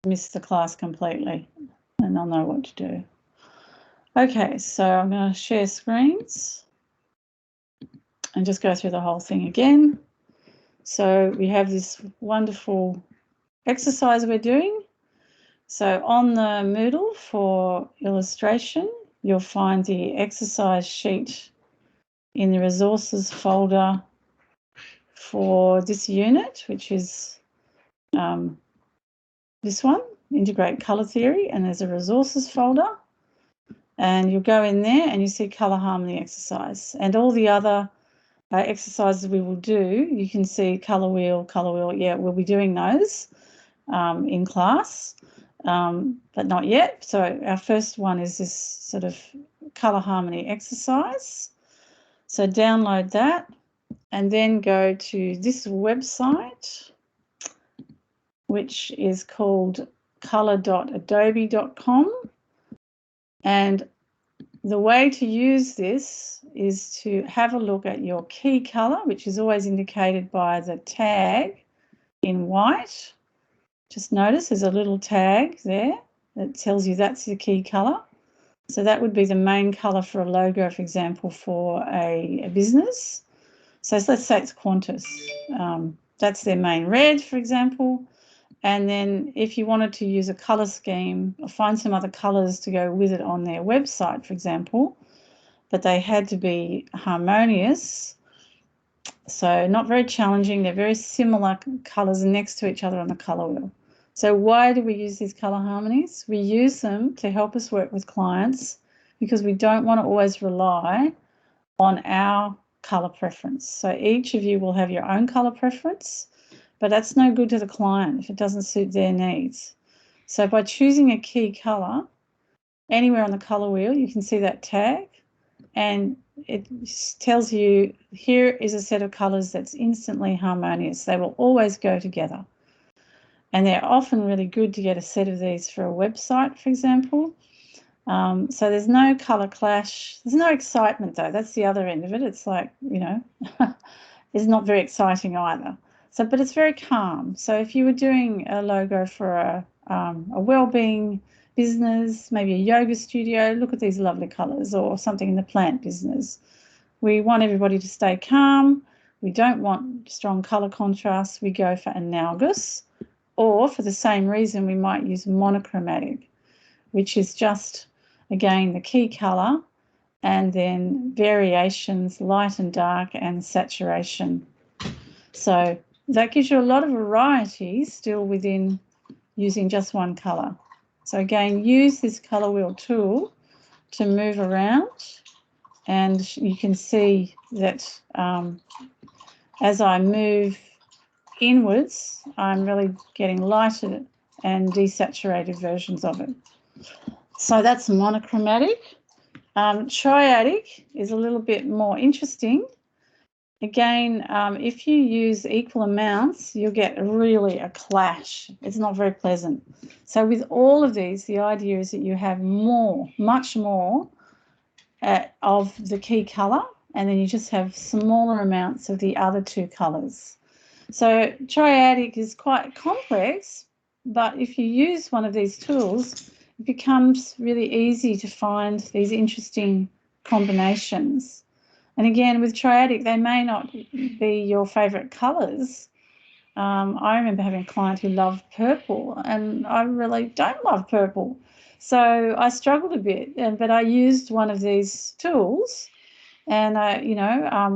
miss the class completely and I'll know what to do. Okay, so I'm going to share screens and just go through the whole thing again. So we have this wonderful exercise we're doing. So on the Moodle for illustration, you'll find the exercise sheet in the resources folder for this unit, which is this one, Integrate Colour Theory, and there's a resources folder. And you'll go in there and you see colour harmony exercise. And all the other exercises we will do, you can see colour wheel, yeah, we'll be doing those in class, but not yet. So our first one is this sort of colour harmony exercise. So download that and then go to this website, which is called color.adobe.com. And the way to use this is to have a look at your key color, which is always indicated by the tag in white. Just notice there's a little tag there that tells you that's the key color. So that would be the main color for a logo, for example, for a business. So let's say it's Qantas. That's their main red, for example. And then if you wanted to use a colour scheme or find some other colours to go with it on their website, for example, but they had to be harmonious, so not very challenging, they're very similar colours next to each other on the colour wheel. So why do we use these colour harmonies? We use them to help us work with clients because we don't want to always rely on our colour preference. So each of you will have your own colour preference, but that's no good to the client if it doesn't suit their needs. So by choosing a key colour, anywhere on the colour wheel, you can see that tag, and it tells you here is a set of colours that's instantly harmonious. They will always go together. And they're often really good to get a set of these for a website, for example. So there's no colour clash. There's no excitement, though. That's the other end of it. It's like, you know, it's not very exciting either. So, but it's very calm. So if you were doing a logo for a wellbeing business, maybe a yoga studio, look at these lovely colours, or something in the plant business. We want everybody to stay calm. We don't want strong colour contrast. We go for analogous, or for the same reason, we might use monochromatic, which is just, again, the key colour and then variations, light and dark and saturation. So that gives you a lot of variety still within using just one colour. So again, use this colour wheel tool to move around, and you can see that as I move inwards, I'm really getting lighter and desaturated versions of it. So that's monochromatic. Triadic is a little bit more interesting. Again, if you use equal amounts, you'll get really a clash. It's not very pleasant. So with all of these, the idea is that you have more, much more of the key colour, and then you just have smaller amounts of the other two colours. So triadic is quite complex, but if you use one of these tools, it becomes really easy to find these interesting combinations. And again, with triadic, they may not be your favourite colours. I remember having a client who loved purple, and I really don't love purple. So I struggled a bit, but I used one of these tools, and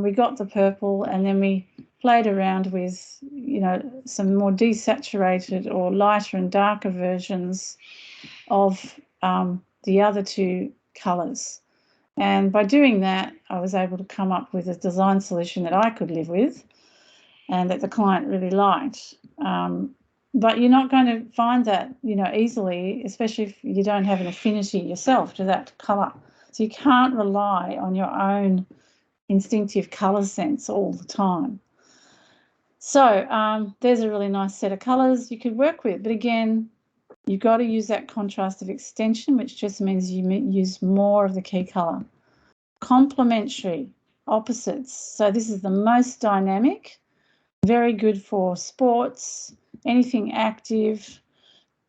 we got the purple, and then we played around with, some more desaturated or lighter and darker versions of the other two colours. And by doing that, I was able to come up with a design solution that I could live with and that the client really liked. But you're not going to find that, easily, especially if you don't have an affinity yourself to that colour. So you can't rely on your own instinctive colour sense all the time. So there's a really nice set of colours you could work with. But again, you've got to use that contrast of extension, which just means you use more of the key colour. Complementary, opposites. So this is the most dynamic, very good for sports, anything active,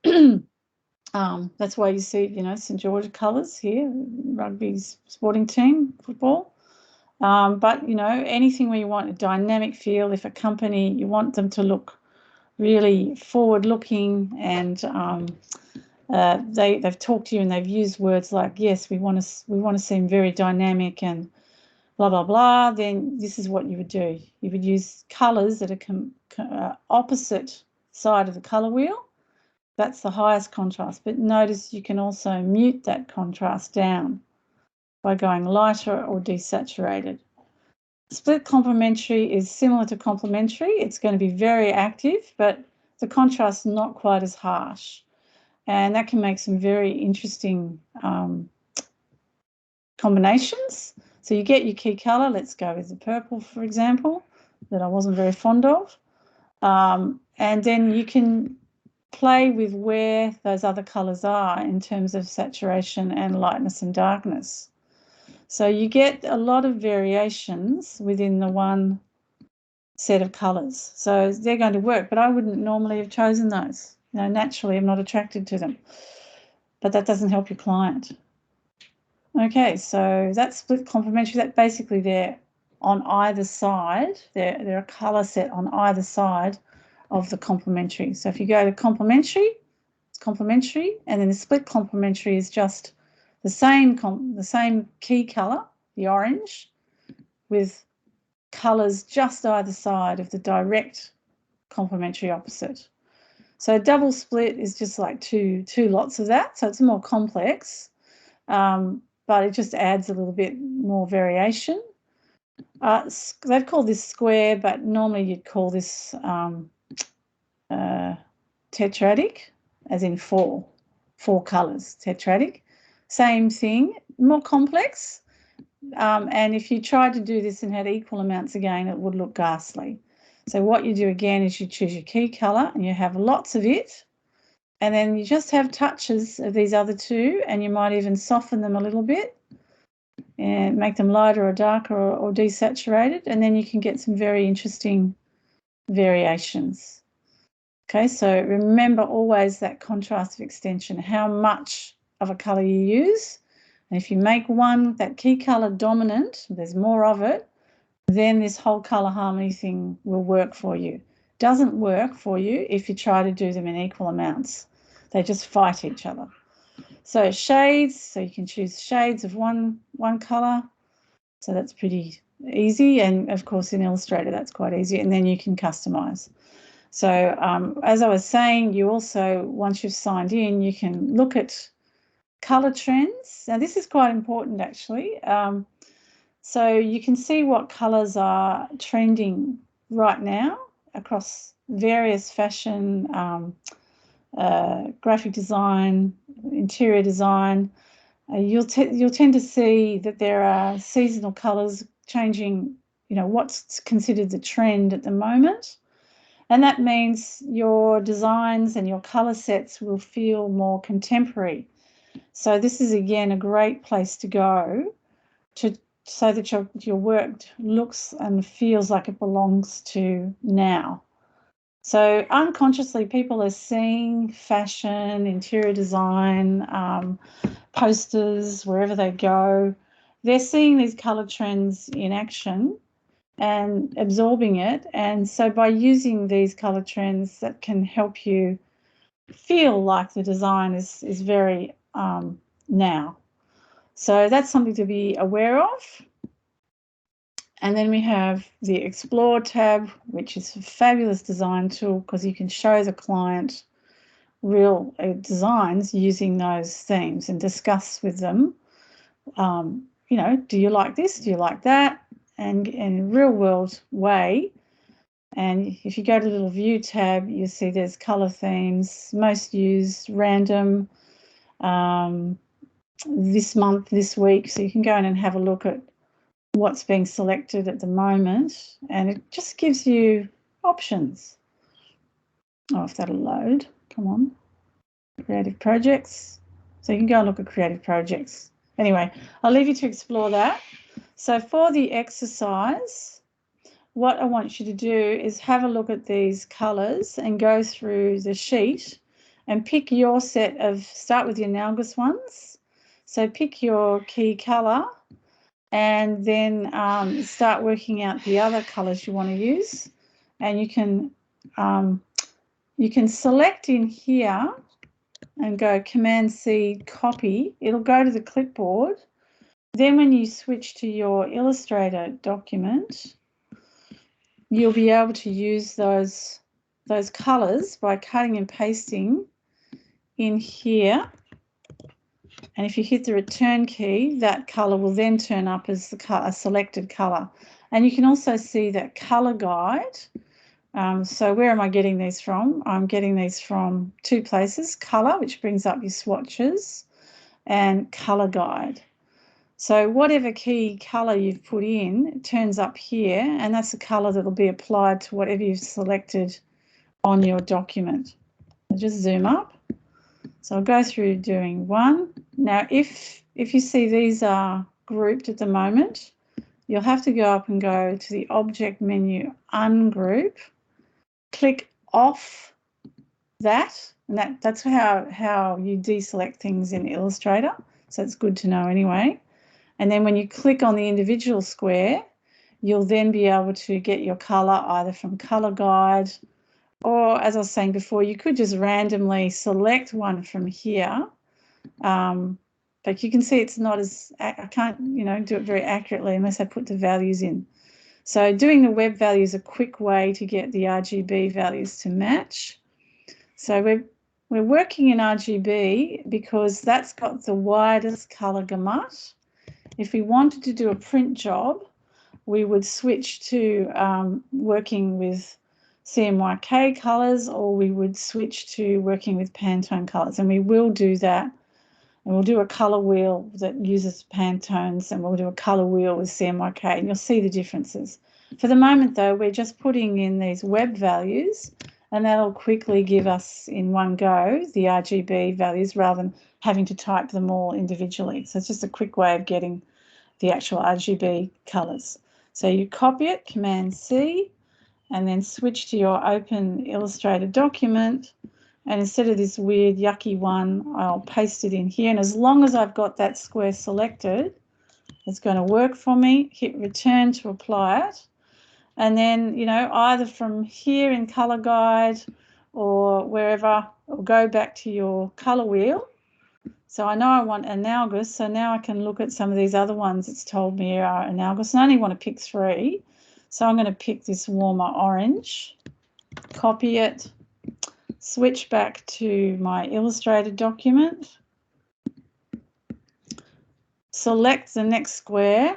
That's why you see, you know, St George colours here, rugby sporting team, football. But, you know, anything where you want a dynamic feel, if a company, you want them to look really forward-looking and they've talked to you and they've used words like, yes, we want to seem very dynamic and blah, blah, blah, then this is what you would do. You would use colours that are opposite side of the colour wheel. That's the highest contrast. But notice you can also mute that contrast down by going lighter or desaturated. Split complementary is similar to complementary. It's going to be very active, but the contrast is not quite as harsh. And that can make some very interesting combinations. So you get your key colour. Let's go with the purple, for example, that I wasn't very fond of. And then you can play with where those other colours are in terms of saturation and lightness and darkness. So you get a lot of variations within the one set of colours. So they're going to work, but I wouldn't normally have chosen those. You know, naturally, I'm not attracted to them. But that doesn't help your client. Okay, so that's split complementary. That basically they're on either side. They're a colour set on either side of the complementary. So if you go to complementary, it's complementary, and then the split complementary is just the same key colour, the orange, with colours just either side of the direct complementary opposite. So double split is just like two lots of that, so it's more complex, but it just adds a little bit more variation. They've called this square, but normally you'd call this tetradic, as in four colours, tetradic. Same thing, more complex. And if you tried to do this and had equal amounts again, it would look ghastly. So what you do again is you choose your key colour and you have lots of it, and then you just have touches of these other two, and you might even soften them a little bit and make them lighter or darker or desaturated, and then you can get some very interesting variations. Okay, so remember always that contrast of extension, how much of a colour you use. And if you make one, that key colour dominant, there's more of it, then this whole colour harmony thing will work for you. Doesn't work for you if you try to do them in equal amounts. They just fight each other. So shades, so you can choose shades of one colour. So that's pretty easy. And of course in Illustrator, that's quite easy. And then you can customise. So as I was saying, you also, once you've signed in, you can look at colour trends. Now this is quite important actually. So you can see what colours are trending right now across various fashion, graphic design, interior design. You'll tend to see that there are seasonal colours changing, you know, what's considered the trend at the moment. And that means your designs and your colour sets will feel more contemporary. So this is, again, a great place to go so that your work looks and feels like it belongs to now. So unconsciously, people are seeing fashion, interior design, posters, wherever they go. They're seeing these colour trends in action and absorbing it. And so by using these colour trends, that can help you feel like the design is very now. So that's something to be aware of. And then we have the Explore tab, which is a fabulous design tool because you can show the client real designs using those themes and discuss with them, you know, do you like this? Do you like that? And in a real world way. And if you go to the little view tab, you see there's colour themes, most used, random, this month, this week. So you can go in and have a look at what's being selected at the moment, and it just gives you options. Oh, if that'll load, come on. Creative projects. So you can go and look at creative projects. Anyway, I'll leave you to explore that. So for the exercise, what I want you to do is have a look at these colours and go through the sheet and pick your set of, start with your analogous ones. So pick your key colour and then start working out the other colours you want to use. And you can select in here and go Command-C, copy. It'll go to the clipboard. Then when you switch to your Illustrator document, you'll be able to use those colours by cutting and pasting in here. And if you hit the return key, that colour will then turn up as a selected colour. And you can also see that colour guide. So where am I getting these from? I'm getting these from two places, colour, which brings up your swatches, and colour guide. So whatever key colour you've put in, it turns up here, and that's the colour that will be applied to whatever you've selected on your document. I'll just zoom up. So I'll go through doing one. Now, if you see these are grouped at the moment, you'll have to go up and go to the Object menu, Ungroup, click off that, and that's how you deselect things in Illustrator. So it's good to know anyway. And then when you click on the individual square, you'll then be able to get your colour either from Colour Guide, or as I was saying before, you could just randomly select one from here. But you can see it's not as, I can't, do it very accurately unless I put the values in. So doing the web value is a quick way to get the RGB values to match. So we're working in RGB because that's got the widest colour gamut. If we wanted to do a print job, we would switch to working with CMYK colours, or we would switch to working with Pantone colours, and we will do that. And we'll do a colour wheel that uses Pantones, and we'll do a colour wheel with CMYK, and you'll see the differences. For the moment, though, we're just putting in these web values, and that'll quickly give us in one go the RGB values rather than having to type them all individually. So it's just a quick way of getting the actual RGB colours. So you copy it, Command-C, and then switch to your open Illustrator document. And instead of this weird yucky one, I'll paste it in here. And as long as I've got that square selected, it's going to work for me. Hit return to apply it. And then, either from here in Colour Guide or wherever, or go back to your colour wheel. So I know I want analogous, so now I can look at some of these other ones it's told me are analogous. And I only want to pick 3. So I'm going to pick this warmer orange, copy it, switch back to my Illustrator document, select the next square,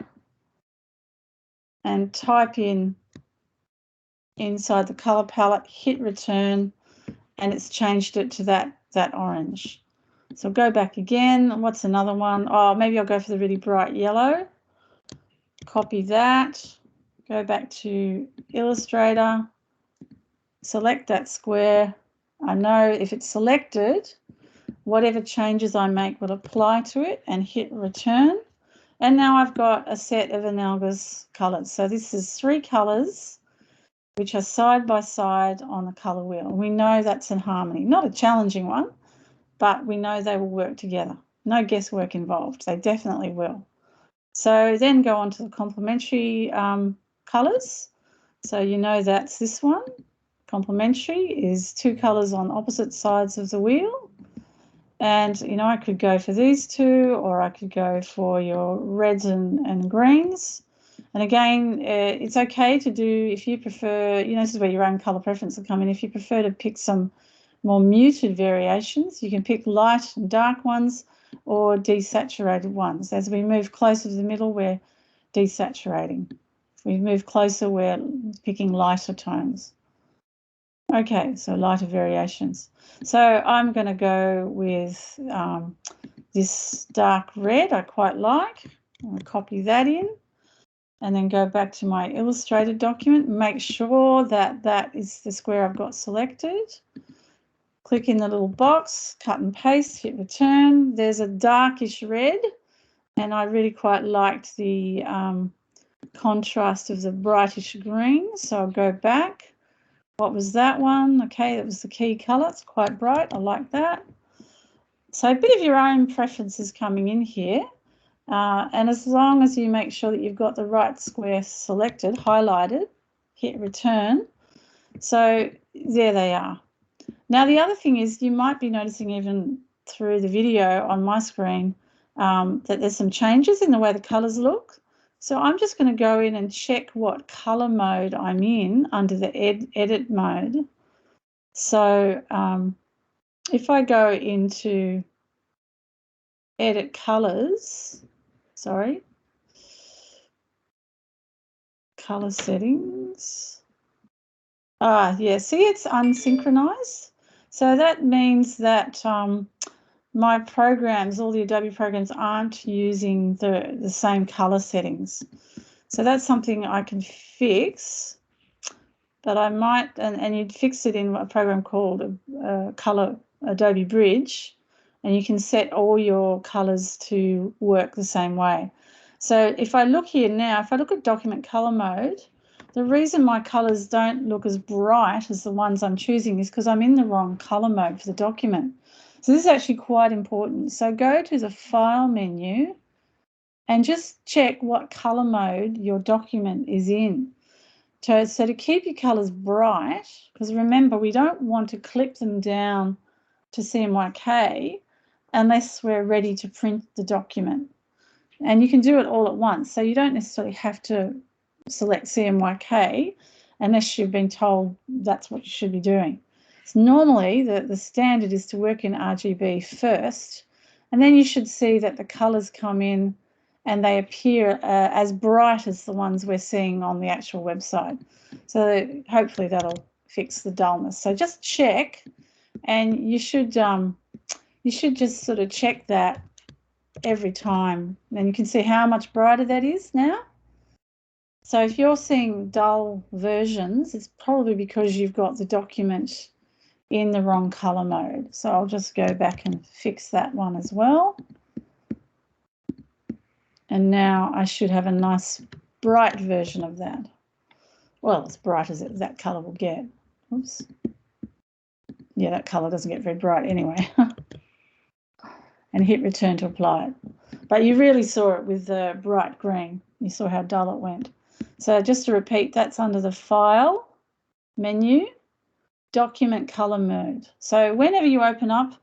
and type in inside the colour palette, hit return, and it's changed it to that orange. So go back again. What's another one? Oh, maybe I'll go for the really bright yellow. Copy that, go back to Illustrator, select that square. I know if it's selected, whatever changes I make will apply to it, and hit return. And now I've got a set of analogous colours. So this is 3 colours which are side by side on the colour wheel. We know that's in harmony. Not a challenging one, but we know they will work together. No guesswork involved. They definitely will. So then go on to the complementary colours. So that's this one. Complementary is 2 colours on opposite sides of the wheel. And, I could go for these 2, or I could go for your reds and greens. And again, it's okay to do, if you prefer, this is where your own colour preference will come in. If you prefer to pick some more muted variations, you can pick light and dark ones or desaturated ones. As we move closer to the middle, we're desaturating. If we move closer, we're picking lighter tones. Okay, so lighter variations. So I'm going to go with this dark red I quite like. I'm going to copy that in and then go back to my Illustrator document. Make sure that is the square I've got selected. Click in the little box, cut and paste, hit return. There's a darkish red, and I really quite liked the contrast of the brightish green. So I'll go back, What was that one? Okay, that was the key colour. It's quite bright. I like that. So a bit of your own preferences coming in here. And as long as you make sure that you've got the right square selected, highlighted, hit return. So there they are. Now, the other thing is you might be noticing even through the video on my screen that there's some changes in the way the colours look. So I'm just going to go in and check what colour mode I'm in under the edit mode. So if I go into edit colours, colour settings. Yeah, see, it's unsynchronized. So that means that my programs, all the Adobe programs, aren't using the same color settings. So that's something I can fix, but I might, and you'd fix it in a program called Color Adobe Bridge, and you can set all your colors to work the same way. So if I look here now, if I look at document color mode, the reason my colors don't look as bright as the ones I'm choosing is because I'm in the wrong color mode for the document. So this is actually quite important. So go to the File menu and just check what color mode your document is in. So to keep your colours bright, because remember, we don't want to clip them down to CMYK unless we're ready to print the document. And you can do it all at once. So you don't necessarily have to select CMYK unless you've been told that's what you should be doing. So normally the standard is to work in RGB first, and then you should see that the colours come in and they appear as bright as the ones we're seeing on the actual website. So hopefully that'll fix the dullness. So just check, and you should just sort of check that every time. And you can see how much brighter that is now. So if you're seeing dull versions, it's probably because you've got the document in the wrong color mode. So I'll just go back and fix that one as well. And now I should have a nice bright version of that. Well, as bright as that color will get. Oops. Yeah, that color doesn't get very bright anyway. And hit return to apply it. But you really saw it with the bright green. You saw how dull it went. So just to repeat, that's under the File menu, Document Color Mode. So whenever you open up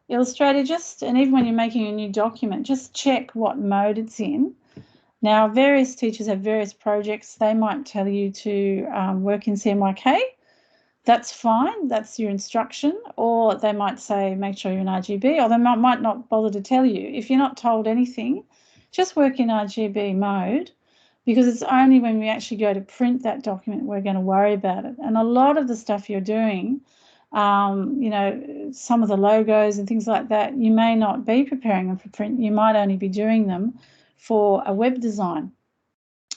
Illustrator, and even when you're making a new document, just check what mode it's in. Now, various teachers have various projects. They might tell you to work in CMYK. That's fine. That's your instruction. Or they might say, make sure you're in RGB, or they might not bother to tell you. If you're not told anything, just work in RGB mode, because it's only when we actually go to print that document we're going to worry about it. And a lot of the stuff you're doing, you know, some of the logos and things like that, you may not be preparing them for print. You might only be doing them for a web design.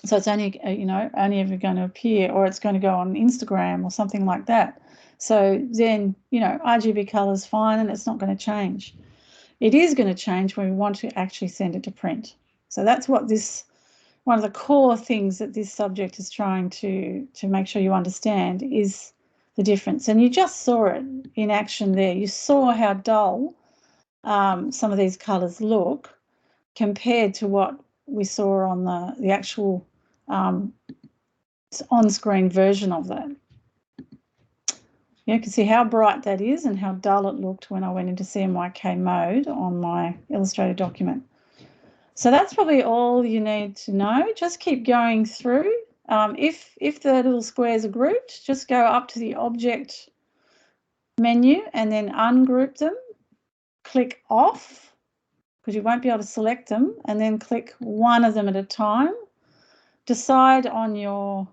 So it's only, you know, only ever going to appear, or it's going to go on Instagram or something like that. So then, you know, RGB color is fine and it's not going to change. It is going to change when we want to actually send it to print. So that's what one of the core things that this subject is trying to make sure you understand is the difference. And you just saw it in action there. You saw how dull some of these colors look compared to what we saw on the actual on-screen version of that. You can see how bright that is and how dull it looked when I went into CMYK mode on my Illustrator document. So that's probably all you need to know. Just keep going through. If the little squares are grouped, just go up to the Object menu and then ungroup them. Click Off, because you won't be able to select them, and then click one of them at a time. Decide on your,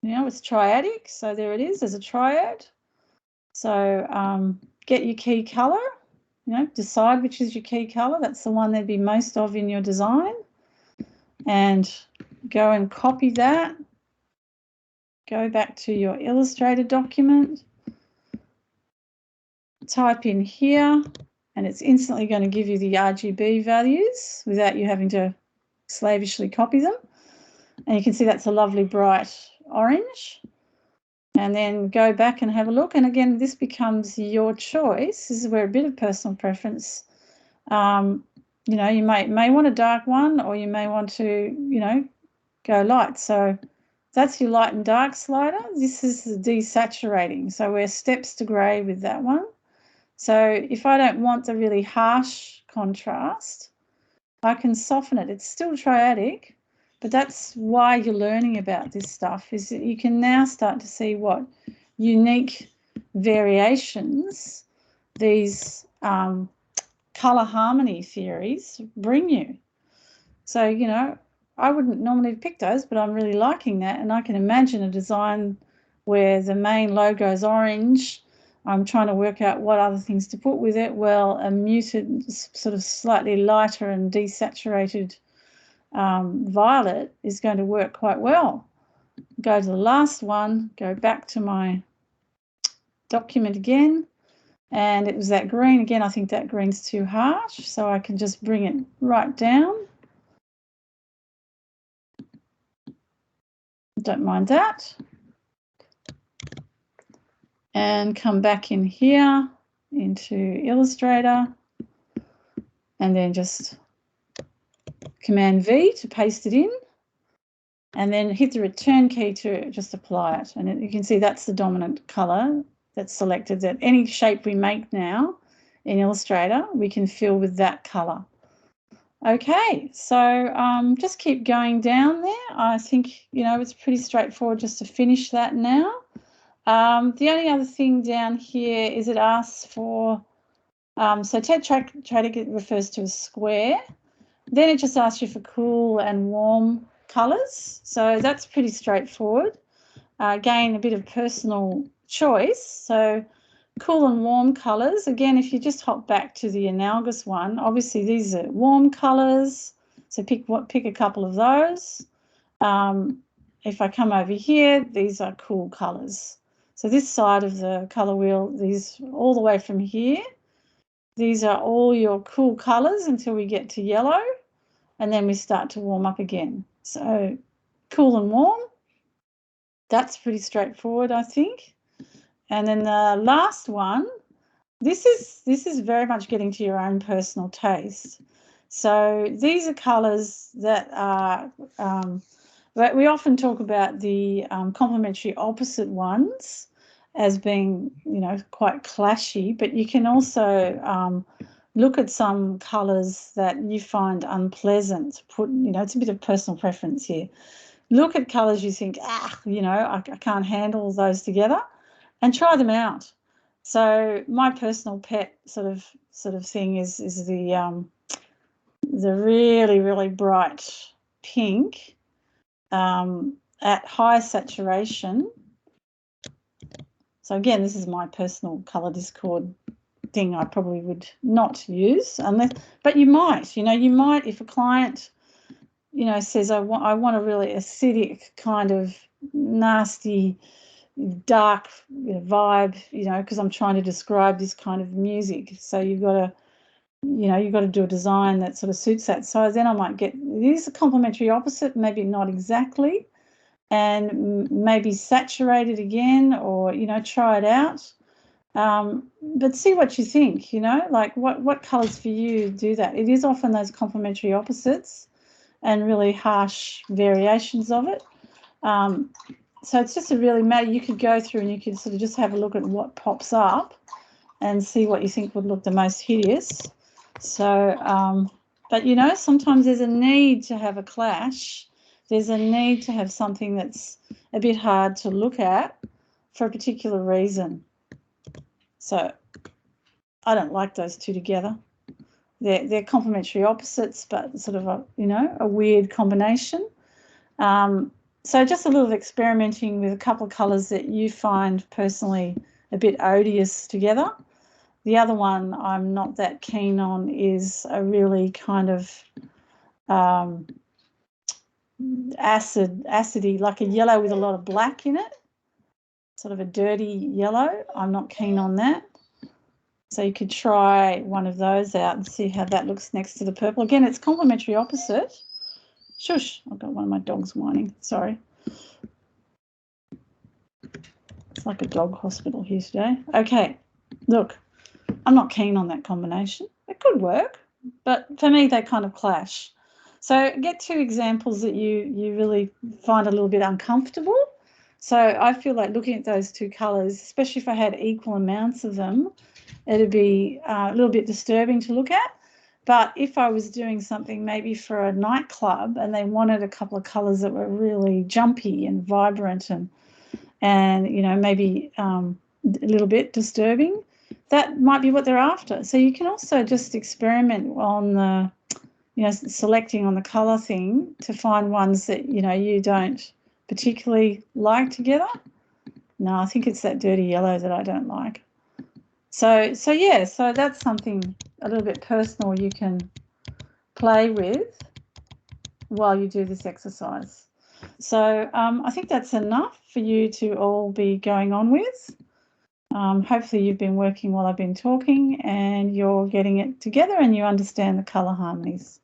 you know, it's triadic, so there it is, there's a triad. So get your key color, you know, decide which is your key color. That's the one there'd be most of in your design. And go and copy that. Go back to your Illustrator document. Type in here, and it's instantly going to give you the RGB values without you having to slavishly copy them. And you can see that's a lovely bright orange. and then go back and have a look. And again, this becomes your choice. This is where a bit of personal preference, you know, you may want a dark one, or you may want to, you know, go light. So that's your light and dark slider. This is the desaturating. So we're steps to grey with that one. So if I don't want the really harsh contrast, I can soften it. It's still triadic, but that's why you're learning about this stuff, is that you can now start to see what unique variations these colour harmony theories bring you. So, you know, I wouldn't normally have picked those, but I'm really liking that. And I can imagine a design where the main logo is orange. I'm trying to work out what other things to put with it. Well, a muted, sort of slightly lighter and desaturated violet is going to work quite well. Go to the last one, go back to my document again, and it was that green. Again, I think that green's too harsh, so I can just bring it right down. Don't mind that. And come back in here into Illustrator, and then just Command V to paste it in, and then hit the return key to just apply it. And you can see that's the dominant color that's selected. That any shape we make now in Illustrator, we can fill with that color. Okay, so just keep going down there. I think, you know, it's pretty straightforward just to finish that now. The only other thing down here is it asks for, so tetrahedric refers to a square. Then it just asks you for cool and warm colours. So that's pretty straightforward. Again, a bit of personal choice. So cool and warm colours. Again, if you just hop back to the analogous one, obviously these are warm colours. So pick a couple of those. If I come over here, these are cool colours. So this side of the colour wheel, these all the way from here, these are all your cool colours until we get to yellow, and then we start to warm up again. So cool and warm, that's pretty straightforward, I think. And then the last one, this is very much getting to your own personal taste. So these are colours that are, we often talk about the complementary opposite ones as being, you know, quite clashy, but you can also look at some colours that you find unpleasant. You know, it's a bit of personal preference here. Look at colours you think, you know, I can't handle those together, and try them out. So my personal pet sort of thing is the really, really bright pink at high saturation. So again, this is my personal colour discord thing. I probably would not use unless, but you might, you know, you might, if a client, you know, says I want a really acidic kind of nasty dark, you know, vibe, you know, because I'm trying to describe this kind of music. So you've got to, you know, you've got to do a design that sort of suits that. So then I might get, it is a complementary opposite, maybe not exactly, and maybe saturate it again, or, you know, try it out. But see what you think, you know, like what colours for you do that. It is often those complementary opposites and really harsh variations of it. So it's just a really matter. You could go through and you could sort of just have a look at what pops up and see what you think would look the most hideous. So, but, you know, sometimes there's a need to have a clash. There's a need to have something that's a bit hard to look at for a particular reason. So I don't like those two together. They're complementary opposites, but sort of a, you know, a weird combination. So just a little experimenting with a couple of colours that you find personally a bit odious together. The other one I'm not that keen on is a really kind of acidy, like a yellow with a lot of black in it, sort of a dirty yellow. I'm not keen on that. So you could try one of those out and see how that looks next to the purple. Again, it's complementary opposite. Shush, I've got one of my dogs whining, sorry. It's like a dog hospital here today. Okay, look, I'm not keen on that combination. It could work, but for me, they kind of clash. So get 2 examples that you really find a little bit uncomfortable. So I feel like looking at those 2 colours, especially if I had equal amounts of them, it'd be a little bit disturbing to look at. But if I was doing something maybe for a nightclub and they wanted a couple of colours that were really jumpy and vibrant and you know, maybe a little bit disturbing, that might be what they're after. So you can also just experiment on the, you know, selecting on the colour thing to find ones that, you know, you don't particularly like together. No, I think it's that dirty yellow that I don't like. So yeah, so that's something a little bit personal you can play with while you do this exercise. So I think that's enough for you to all be going on with. Hopefully you've been working while I've been talking and you're getting it together and you understand the colour harmonies.